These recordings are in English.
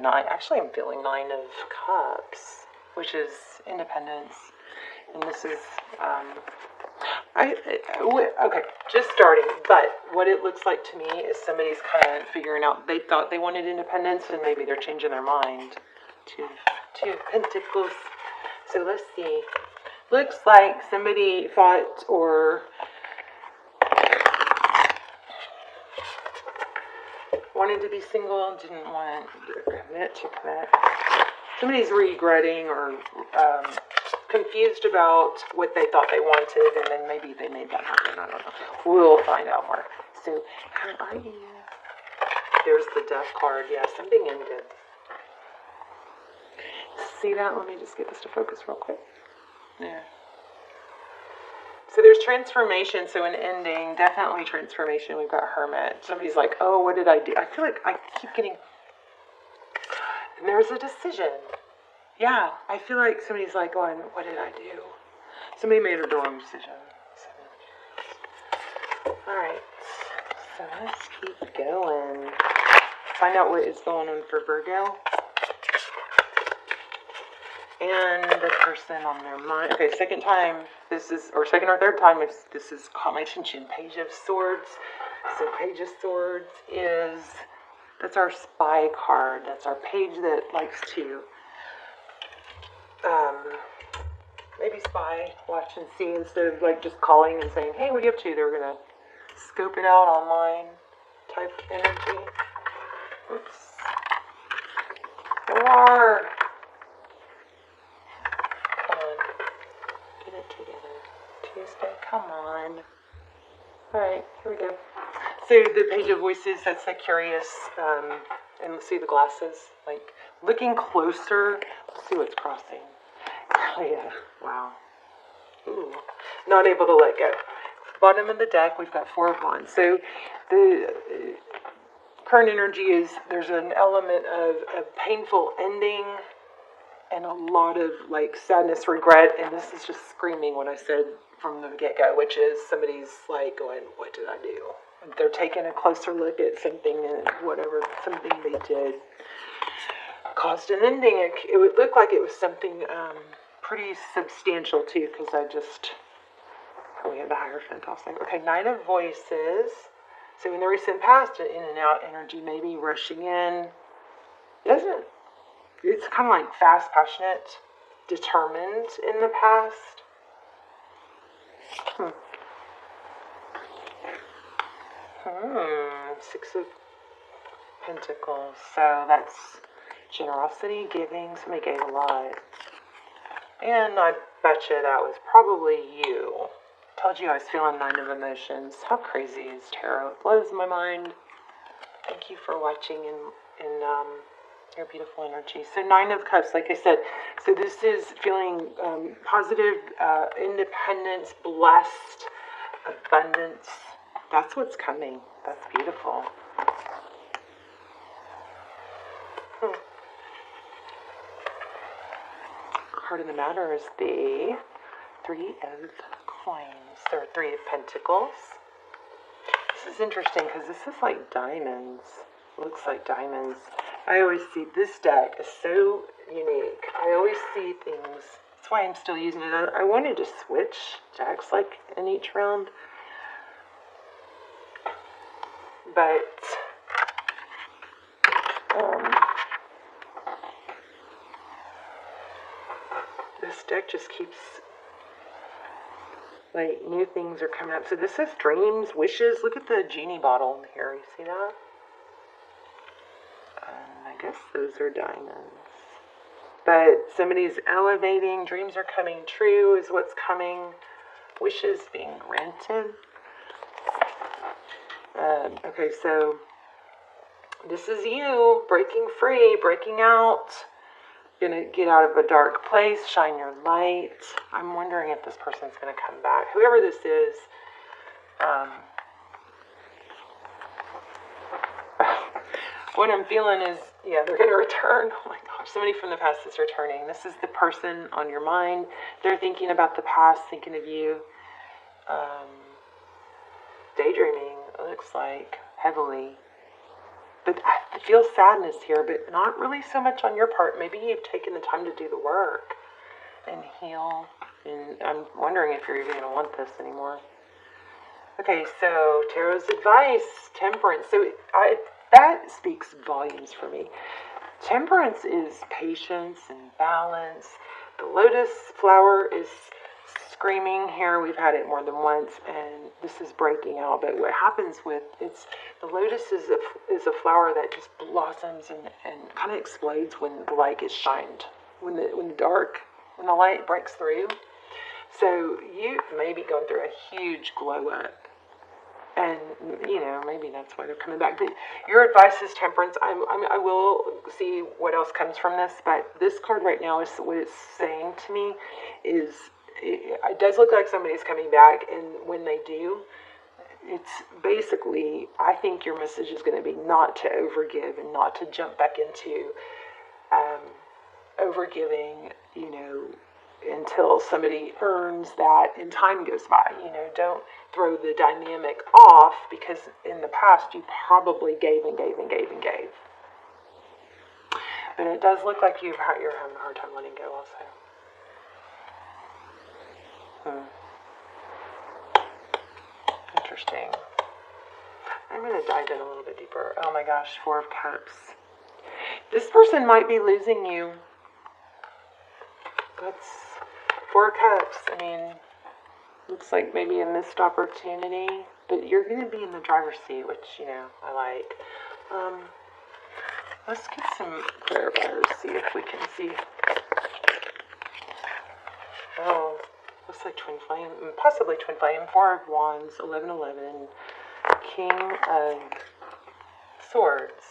nine. Actually, I'm feeling 9 of Cups, which is independence. And this is, okay, just starting. But what it looks like to me is somebody's kind of figuring out, they thought they wanted independence and maybe they're changing their mind. Two of Pentacles. So let's see. Looks like somebody thought or wanted to be single, didn't want to commit. Somebody's regretting or confused about what they thought they wanted, and then maybe they made that happen. I don't know. We'll find out more. So, how are you? There's the Death card. Yeah, something ended. See that? Let me just get this to focus real quick. Yeah. So there's transformation, so an ending, definitely transformation. We've got Hermit. Somebody's like, oh, what did I do? I feel like I keep getting, and there's a decision. Yeah, I feel like somebody's like going, what did I do? Somebody made a wrong decision. All right, so let's keep going. Find out what is going on for Virgo. And the person on their mind. Okay, second time, this is, or second or third time, if this has caught my attention. Page of Swords. So Page of Swords is, that's our spy card. That's our page that likes to maybe spy, watch and see, instead of like just calling and saying, hey, what are you up to? They're going to scope it out online type energy. Oops. Or Tuesday, come on. Alright, here we go. So the Page of Voices, that's the curious, and let's see the glasses, like looking closer. Let's see what's crossing. Oh yeah, wow. Ooh, not able to let go. Bottom of the deck, we've got 4 of Wands. So the current energy is, there's an element of a painful ending and a lot of like sadness, regret, and this is just screaming what I said from the get-go, which is somebody's like going, what did I do? They're taking a closer look at something, and whatever, something they did caused an ending. It would look like it was something pretty substantial too, because we have the Hierophant also. Okay, 9 of Voices. So in the recent past, in and out energy, maybe rushing in. It's kind of like fast, passionate, determined in the past. 6 of Pentacles. So that's generosity, giving. Somebody gave a lot. And I bet you that was probably you. Told you I was feeling 9 of Emotions. How crazy is tarot? It blows my mind. Thank you for watching and your beautiful energy. So 9 of Cups, like I said. So this is feeling positive, independence, blessed, abundance. That's what's coming. That's beautiful. Card of the matter is the 3 of Coins, or 3 of Pentacles. This is interesting because this is like diamonds. Looks like diamonds. I always see this deck is so unique. I always see things. That's why I'm still using it. I wanted to switch decks like in each round, but this deck just keeps, like, new things are coming up. So this is dreams, wishes. Look at the genie bottle here. You see that? I guess those are diamonds. But somebody's elevating. Dreams are coming true is what's coming. Wishes being granted. Okay, so this is you breaking free, breaking out. Gonna get out of a dark place, shine your light. I'm wondering if this person's gonna come back. Whoever this is, what I'm feeling is, yeah, they're gonna return. Oh my gosh, somebody from the past is returning. This is the person on your mind. They're thinking about the past, thinking of you. Daydreaming, it looks like, heavily. But I feel sadness here, but not really so much on your part. Maybe you've taken the time to do the work and heal. And I'm wondering if you're even going to want this anymore. Okay, so Tarot's advice, temperance. So that speaks volumes for me. Temperance is patience and balance. The lotus flower is screaming here. We've had it more than once, and this is breaking out. But what happens with the lotus is a flower that just blossoms and kind of explodes when the light gets shined, when the light breaks through. So you may be going through a huge glow up. And, maybe that's why they're coming back. But your advice is temperance. I will see what else comes from this. But this card right now is what it's saying to me is it does look like somebody's coming back. And when they do, it's basically, I think your message is going to be not to overgive and not to jump back into overgiving, until somebody earns that and time goes by. Don't throw the dynamic off, because in the past you probably gave and gave and gave and gave. But it does look like you're having a hard time letting go also. Interesting. I'm going to dive in a little bit deeper. Oh my gosh, 4 of Cups. This person might be losing you. That's 4 Cups. I mean, looks like maybe a missed opportunity, but you're going to be in the driver's seat, which, I like. Let's get some clarifiers, see if we can see. Oh, looks like Twin Flame, possibly Twin Flame. 4 of Wands, 1111, King of Swords.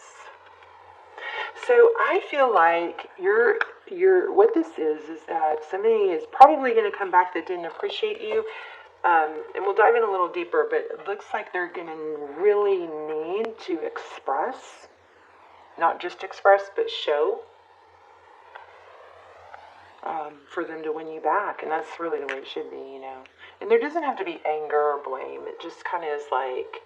So I feel like what this is that somebody is probably going to come back that didn't appreciate you. And we'll dive in a little deeper, but it looks like they're going to really need to express, not just express, but show, for them to win you back. And that's really the way it should be, And there doesn't have to be anger or blame. It just kind of is like,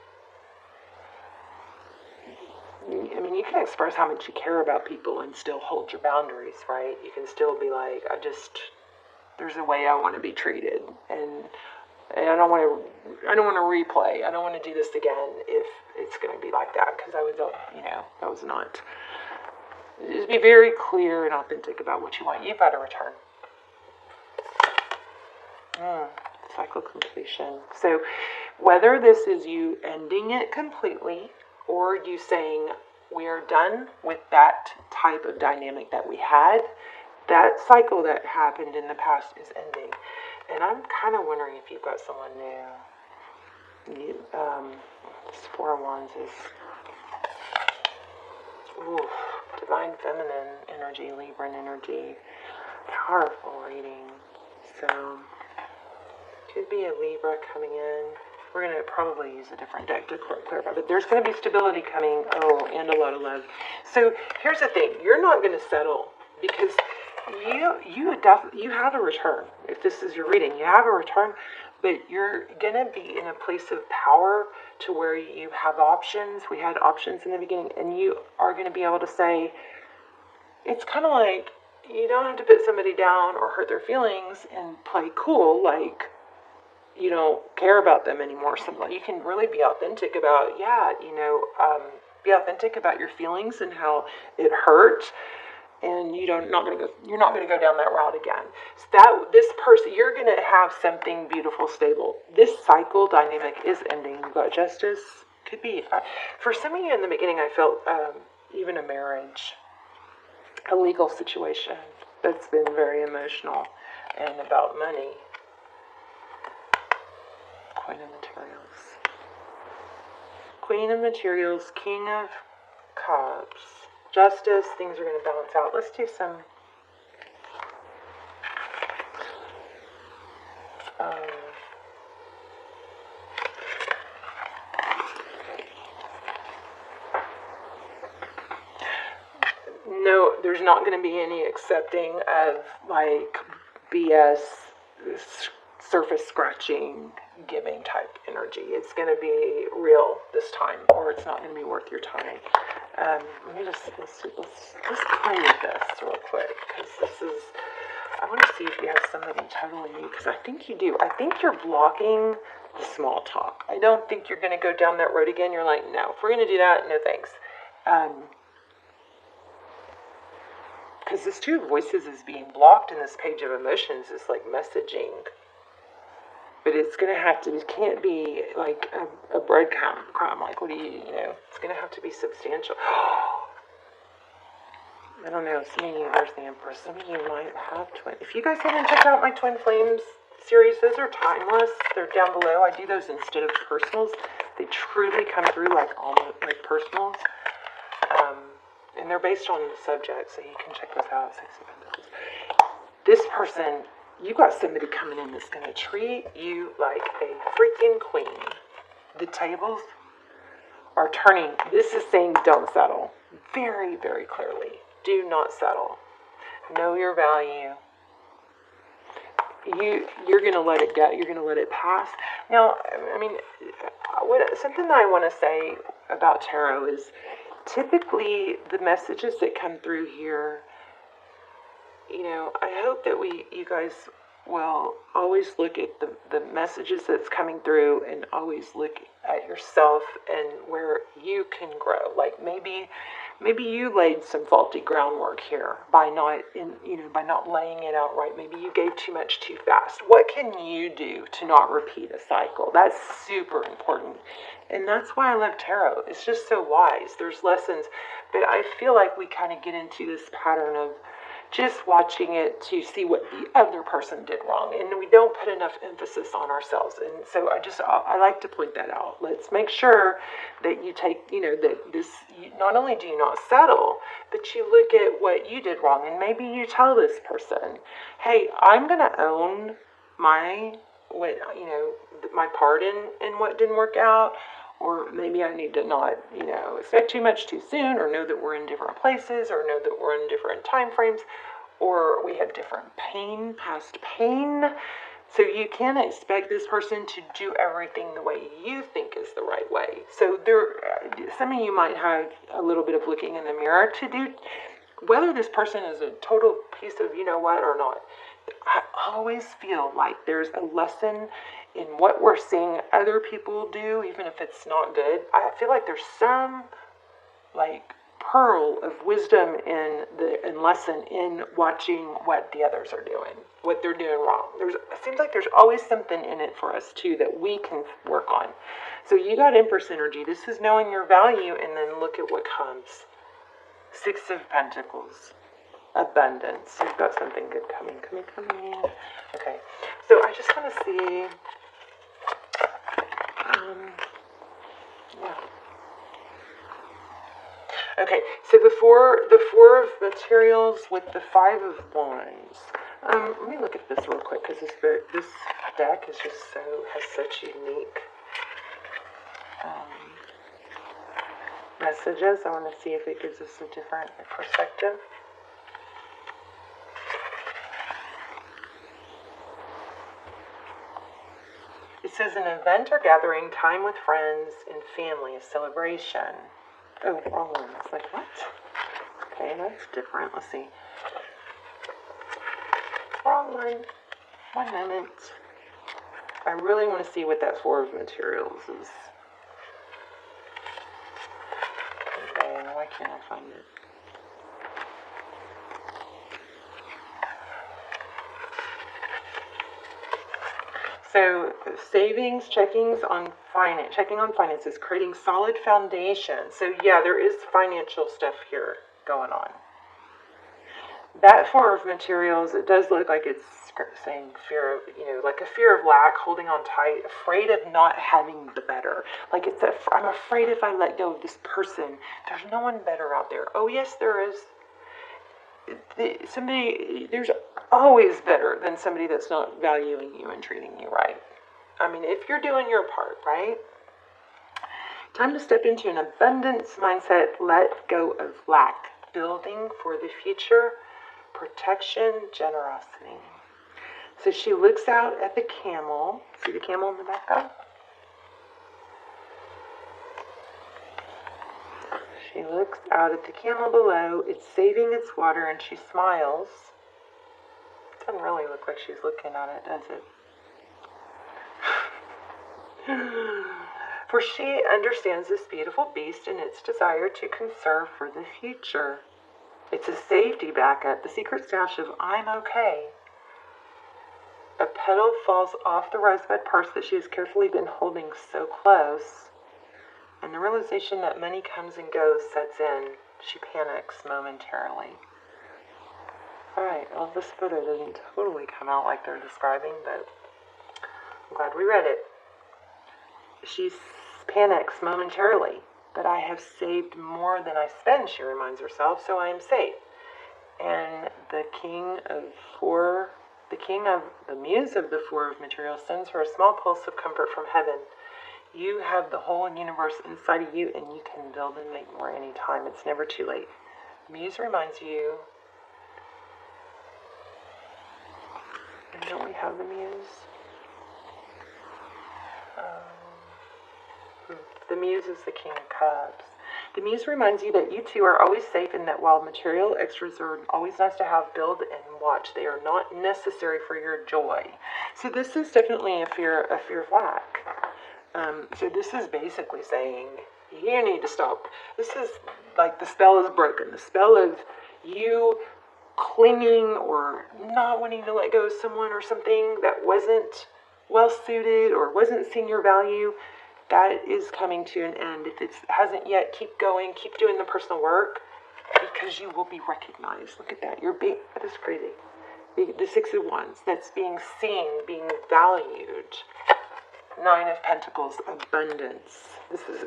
you can express how much you care about people and still hold your boundaries, right? You can still be like, there's a way I want to be treated, and I don't want to replay. I don't want to do this again if it's going to be like that, because that was not. Just be very clear and authentic about what you want. You've got to return. Cycle completion. So whether this is you ending it completely, or you saying, we are done with that type of dynamic that we had, that cycle that happened in the past is ending. And I'm kind of wondering if you've got someone new. This 4 of Wands is divine feminine energy, Libran energy. Powerful reading. So, could be a Libra coming in. We're going to probably use a different deck to clarify, but there's going to be stability coming, and a lot of love. So here's the thing. You're not going to settle, because you have a return. If this is your reading, you have a return, but you're going to be in a place of power to where you have options. We had options in the beginning, and you are going to be able to say, it's kind of like, you don't have to put somebody down or hurt their feelings and play cool, like you don't care about them anymore. Something you can really be authentic about. Be authentic about your feelings and how it hurt, and you're not going to go down that route again. So this person, you're going to have something beautiful, stable. This cycle dynamic is ending. You've got Justice. Could be for some of you in the beginning. I felt even a marriage, a legal situation that's been very emotional and about money. Queen of Materials. Queen of Materials, King of Cups, Justice. Things are going to balance out. Let's do some no, there's not going to be any accepting of like BS, surface scratching, giving type energy. It's going to be real this time, or it's not going to be worth your time. Let's play with this real quick, because I want to see if you have somebody totally new, because I think you do. I think you're blocking the small talk. I don't think you're going to go down that road again. You're like, no, if we're going to do that, no thanks. Because this two of voices is being blocked, and this page of emotions is like messaging. But it's going to have to, it can't be like a breadcrumb. Like, what do you know? It's going to have to be substantial. I don't know, some of you, there's the Empress. Some of you might have twin. If you guys haven't checked out my Twin Flames series, those are timeless. They're down below. I do those instead of personals. They truly come through like almost like personals. And they're based on the subject, so you can check those out. Six of Pentacles. This person, you got somebody coming in that's going to treat you like a freaking queen. The tables are turning. This is saying don't settle. Very, very clearly. Do not settle. Know your value. You're going to let it go. You're going to let it pass. Now, I mean, something that I want to say about tarot is typically the messages that come through here, you know, I hope that you guys will always look at the messages that's coming through and always look at yourself and where you can grow. Like maybe you laid some faulty groundwork here by not laying it out right. Maybe you gave too much too fast. What can you do to not repeat a cycle? That's super important. And that's why I love tarot. It's just so wise. There's lessons. But I feel like we kind of get into this pattern of just watching it to see what the other person did wrong. And we don't put enough emphasis on ourselves. And so I like to point that out. Let's make sure that you take, not only do you not settle, but you look at what you did wrong. And maybe you tell this person, hey, I'm going to own my part in what didn't work out. Or maybe I need to not, expect too much too soon, or know that we're in different places, or know that we're in different time frames, or we have different past pain. So you can't expect this person to do everything the way you think is the right way. So some of you might have a little bit of looking in the mirror to do, whether this person is a total piece of you-know-what or not. I always feel like there's a lesson in what we're seeing other people do, even if it's not good. I feel like there's some pearl of wisdom and lesson in watching what the others are doing, what they're doing wrong. It seems like there's always something in it for us too that we can work on. So you got Empress energy. This is knowing your value, and then look at what comes. Six of Pentacles. Abundance. You've got something good coming. Okay. So I just want to see. Yeah. Okay. So the four of materials with the Five of Wands. Let me look at this real quick, because this deck is just has such unique messages. I want to see if it gives us a different perspective. It says an event or gathering, time with friends and family, a celebration. Oh, wrong one. It's like, what? Okay, that's different. Let's see. Wrong one. One moment. I really want to see what that Four of Materials is. Okay, why can't I find it? So savings, checking on finances, creating solid foundation. So yeah, there is financial stuff here going on. That Four of Materials, it does look like it's saying fear of, like a fear of lack, holding on tight, afraid of not having the better. Like I'm afraid if I let go of this person, there's no one better out there. Oh yes, there is. There's always better than somebody that's not valuing you and treating you right. I mean, if you're doing your part, right? Time to step into an abundance mindset, let go of lack, building for the future, protection, generosity. So she looks out at the camel. See the camel in the background? She She looks out at the camel below. It's saving its water, and she smiles. It doesn't really look like she's looking at it, does it? For she understands this beautiful beast and its desire to conserve for the future. It's a safety backup, the secret stash of I'm okay. A petal falls off the rosebud purse that she has carefully been holding so close, and the realization that money comes and goes sets in. She panics momentarily. Alright, well, this photo doesn't totally come out like they're describing, but I'm glad we read it. She panics momentarily, but I have saved more than I spend, she reminds herself, so I am safe. And the muse of the four of materials sends her a small pulse of comfort from heaven. You have the whole universe inside of you, and you can build and make more anytime. It's never too late. The muse reminds you. And don't we have the muse? The muse is the king of cups. The muse reminds you that you two are always safe, and that while material extras are always nice to have, build and watch, they are not necessary for your joy. So this is definitely a fear of lack. So this is basically saying you need to stop. This is like the spell is broken. The spell of you clinging or not wanting to let go of someone or something that wasn't well suited or wasn't seeing your value. That is coming to an end. If it hasn't yet, keep going, keep doing the personal work, because you will be recognized. Look at that. That is crazy. The Six of Wands, that's being seen, being valued. Nine of Pentacles, abundance. This is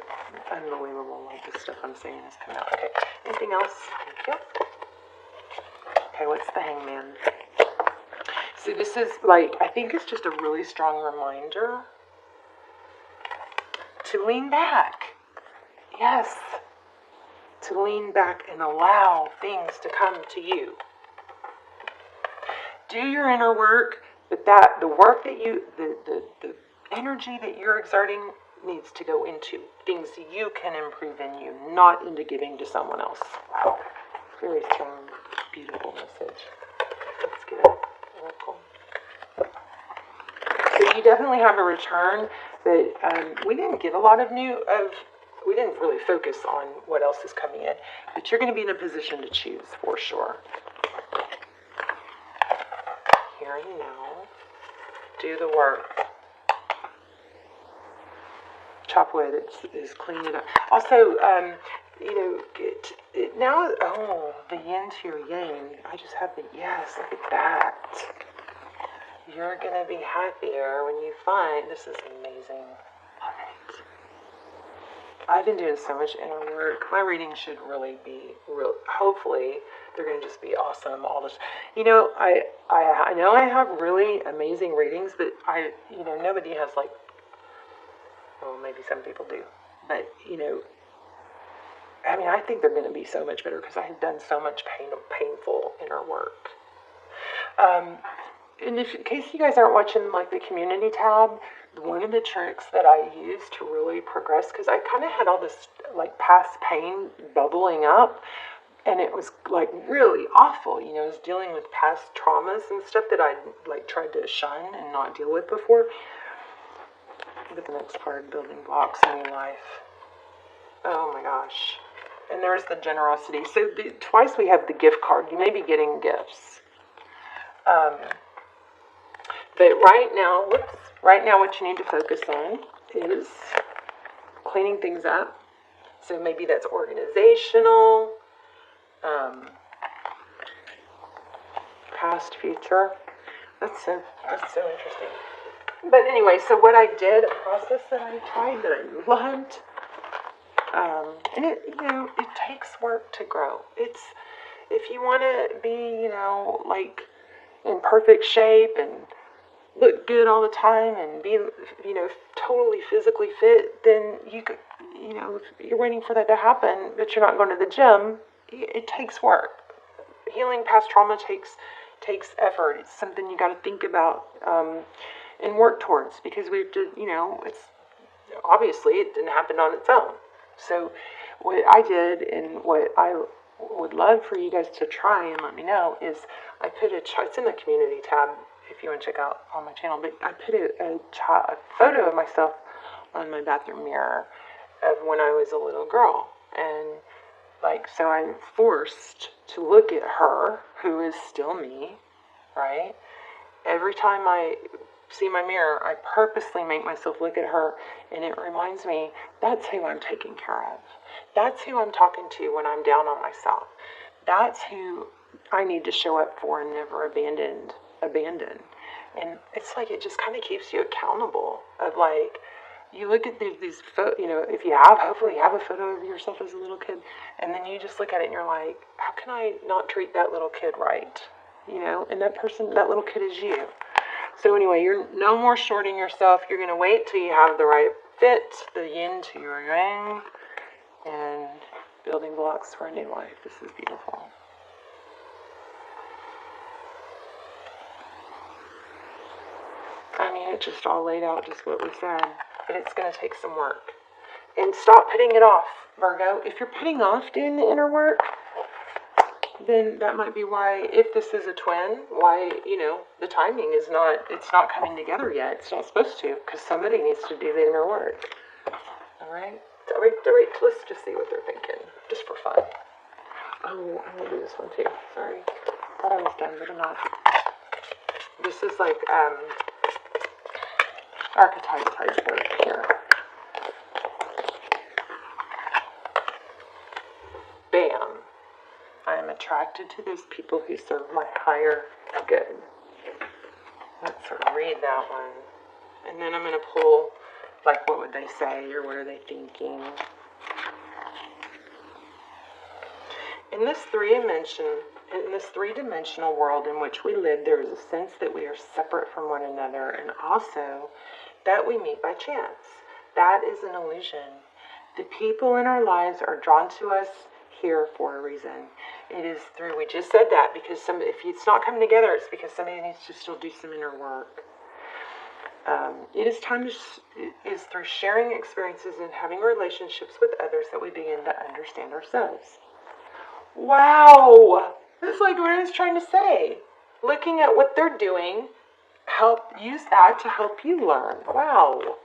unbelievable, like the stuff I'm saying is coming out. Okay, anything else? Thank you. Okay, what's the Hangman? So this is like, I think it's just a really strong reminder to lean back. Yes. To lean back and allow things to come to you. Do your inner work, but the work that the energy that you're exerting needs to go into things you can improve in you, not into giving to someone else. Wow. Very strong, beautiful message. Let's get it. Oracle. So you definitely have a return, but we didn't get a lot we didn't really focus on what else is coming in, but you're going to be in a position to choose for sure. Here and now, do the work. Chop wood is clean it up. Also, get it now. Oh, the yin to your yang. I just have the yes. Look at that. You're gonna be happier when you find this is amazing. Love it. I've been doing so much inner work. My readings should really be real. Hopefully, they're gonna just be awesome. All this, I know I have really amazing readings, but nobody has like. Well, maybe some people do, but I think they're going to be so much better because I have done so much painful inner work. And in case you guys aren't watching like the community tab, one of the tricks that I used to really progress, because I kind of had all this like past pain bubbling up, and it was like really awful. I was dealing with past traumas and stuff that I like tried to shun and not deal with before. Look at the next card, building blocks, new life. Oh my gosh. And there's the generosity. So twice we have the gift card. You may be getting gifts. But right now what you need to focus on is cleaning things up. So maybe that's organizational, past, future. That's so interesting. But anyway, so what I did, a process that I tried that I loved, and it takes work to grow. It's, if you want to be, like in perfect shape and look good all the time and be, totally physically fit, then you could, if you're waiting for that to happen, but you're not going to the gym, it takes work. Healing past trauma takes effort. It's something you got to think about, and work towards, because we have to, it's obviously it didn't happen on its own. So what I did and what I would love for you guys to try and let me know is I put it's in the community tab if you want to check out on my channel, but I put a photo of myself on my bathroom mirror of when I was a little girl. And like, so I'm forced to look at her, who is still me, right? Every time I see my mirror, I purposely make myself look at her, and it reminds me that's who I'm taking care of. That's who I'm talking to when I'm down on myself. That's who I need to show up for and never abandon. And it's like it just kind of keeps you accountable. Of like, you look at these photos, if you have, hopefully you have a photo of yourself as a little kid, and then you just look at it and you're like, how can I not treat that little kid right? And that little kid is you. So anyway, you're no more shorting yourself. You're going to wait till you have the right fit, the yin to your yang, and building blocks for a new life. This is beautiful. I mean, it just all laid out just what we said, but it's going to take some work. And stop putting it off, Virgo. If you're putting off doing the inner work, then that might be why, if this is a twin, why, the timing is it's not coming together yet. It's not supposed to, because somebody needs to do the inner work. All right? Let's just see what they're thinking, just for fun. Oh, I'm going to do this one too. Sorry. Thought I was done, but I'm not. This is like, archetype type work here. Bam. I am attracted to those people who serve my higher good. Let's read that one. And then I'm going to pull, like, what would they say or what are they thinking? In this three-dimensional world in which we live, there is a sense that we are separate from one another, and also that we meet by chance. That is an illusion. The people in our lives are drawn to us here for a reason. It is through, we just said that, because if it's not coming together, it's because somebody needs to still do some inner work. It is through sharing experiences and having relationships with others that we begin to understand ourselves. Wow! That's like what I was trying to say. Looking at what they're doing, use that to help you learn. Wow.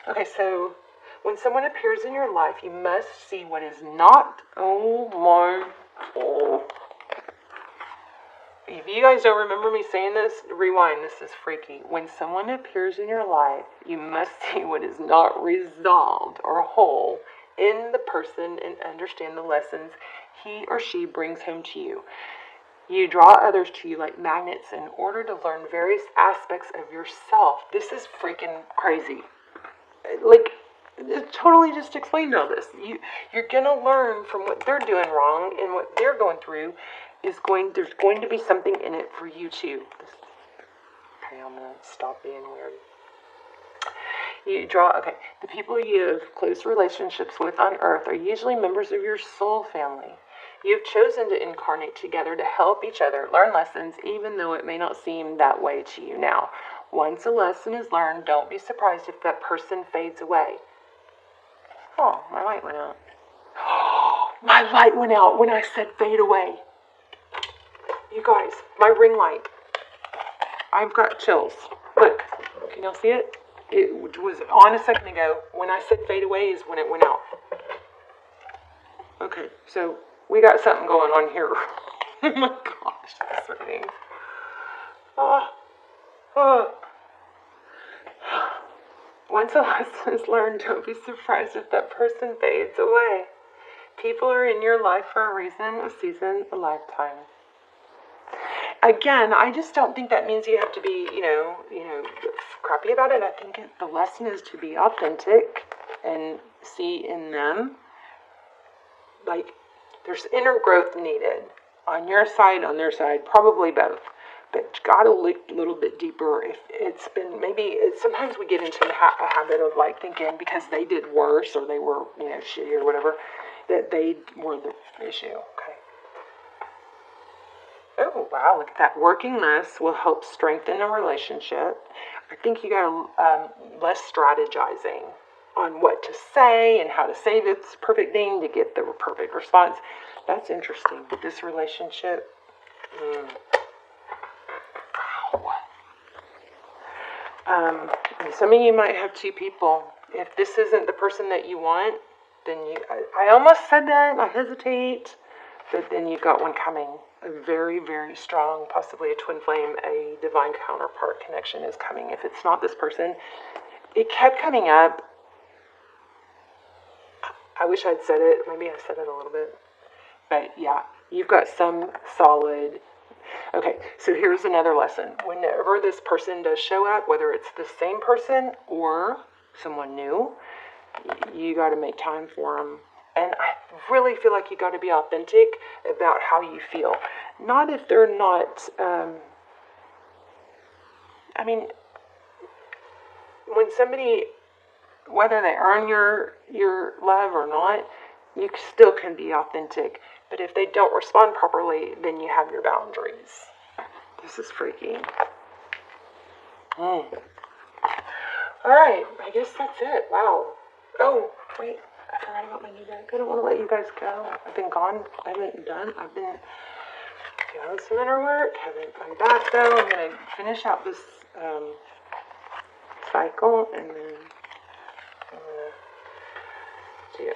Okay, so when someone appears in your life, you must see what is not. Oh my God. If you guys don't remember me saying this, rewind. This is freaky. When someone appears in your life, you must see what is not resolved or whole in the person and understand the lessons he or she brings home to you. You draw others to you like magnets in order to learn various aspects of yourself. This is freaking crazy. Like, it totally just explained all this. You're going to learn from what they're doing wrong, and what they're going through there's going to be something in it for you too. Okay, I'm going to stop being weird. The people you have close relationships with on earth are usually members of your soul family. You have chosen to incarnate together to help each other learn lessons, even though it may not seem that way to you now. Once a lesson is learned, don't be surprised if that person fades away. Oh, my light went out. My light went out when I said fade away. You guys, my ring light. I've got chills. Look, can y'all see it? It was on a second ago. When I said fade away is when it went out. Okay, so we got something going on here. Oh my gosh, that's sweating. Once a lesson is learned, don't be surprised if that person fades away. People are in your life for a reason, a season, a lifetime. Again, I just don't think that means you have to be, crappy about it. I think the lesson is to be authentic and see in them, like, there's inner growth needed on your side, on their side, probably both. But you got to look a little bit deeper. If it's been, sometimes we get into a habit of like thinking because they did worse or they were, shitty or whatever, that they were the issue. Okay. Oh, wow, look at that. Working less will help strengthen a relationship. I think you got less strategizing. on what to say and how to say this perfect thing to get the perfect response. That's interesting. But this relationship, wow. Some of you might have two people. If this isn't the person that you want, then I almost said that, I hesitate, but then you've got one coming. A very, very strong, possibly a twin flame, a divine counterpart connection is coming. If it's not this person, it kept coming up. I wish I'd said it. Maybe I said it a little bit. But yeah, you've got some solid. Okay, so here's another lesson. Whenever this person does show up, whether it's the same person or someone new, you got to make time for them. And I really feel like you got to be authentic about how you feel. Not if they're not, when somebody, whether they earn your love or not, you still can be authentic. But if they don't respond properly, then you have your boundaries. This is freaky. All right, I guess that's it. Wow. Oh, wait. I forgot about my new deck. I don't want to let you guys go. I've been gone. I've been doing some inner work. I'm back though. I'm going to finish out this cycle and then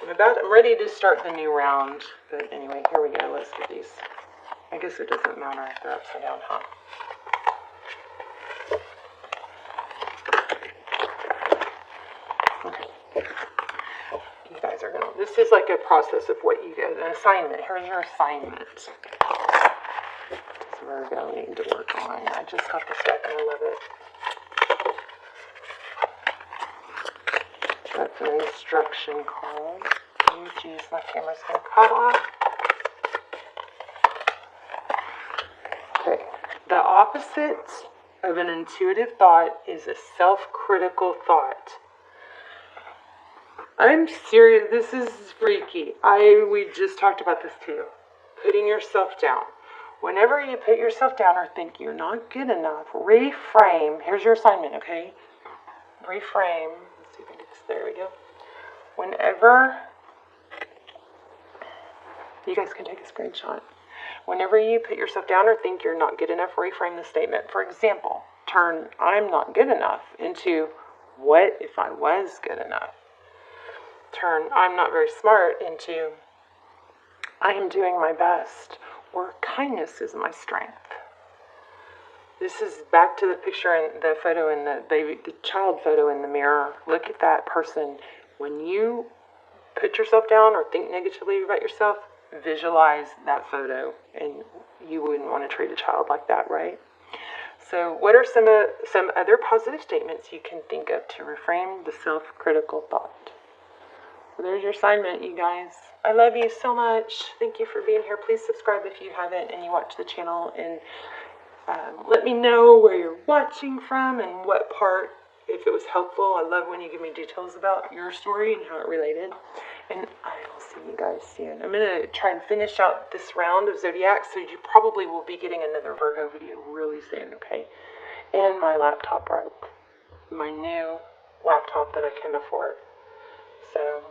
I'm ready to start the new round. But anyway, here we go. Let's do these. I guess it doesn't matter if they're upside down, huh? This is like a process of what you get, an assignment. Here's your assignment. This Virgo need to work on. I just got this deck and I love it. That's an instruction card. Oh geez, my camera's gonna cut off. Okay, the opposite of an intuitive thought is a self-critical thought. I'm serious. This is freaky. We just talked about this too. Putting yourself down. Whenever you put yourself down or think you're not good enough, reframe. Here's your assignment, okay? Reframe. Let's see if I can get this. There we go. Whenever, you guys can take a screenshot. Whenever you put yourself down or think you're not good enough, reframe the statement. For example, turn "I'm not good enough" into "What if I was good enough?" Turn "I'm not very smart" into "I am doing my best," or "Kindness is my strength." This is back to the picture and the photo in the child photo in the mirror. Look at that person. When you put yourself down or think negatively about yourself, visualize that photo, and you wouldn't want to treat a child like that, right? So what are some other positive statements you can think of to reframe the self-critical thought? So there's your assignment, you guys. I love you so much. Thank you for being here. Please subscribe if you haven't and you watch the channel, and let me know where you're watching from and what part, if it was helpful. I love when you give me details about your story and how it related. And I will see you guys soon. I'm going to try and finish out this round of Zodiac, so you probably will be getting another Virgo video really soon, okay? And my laptop broke. My new laptop that I can afford. So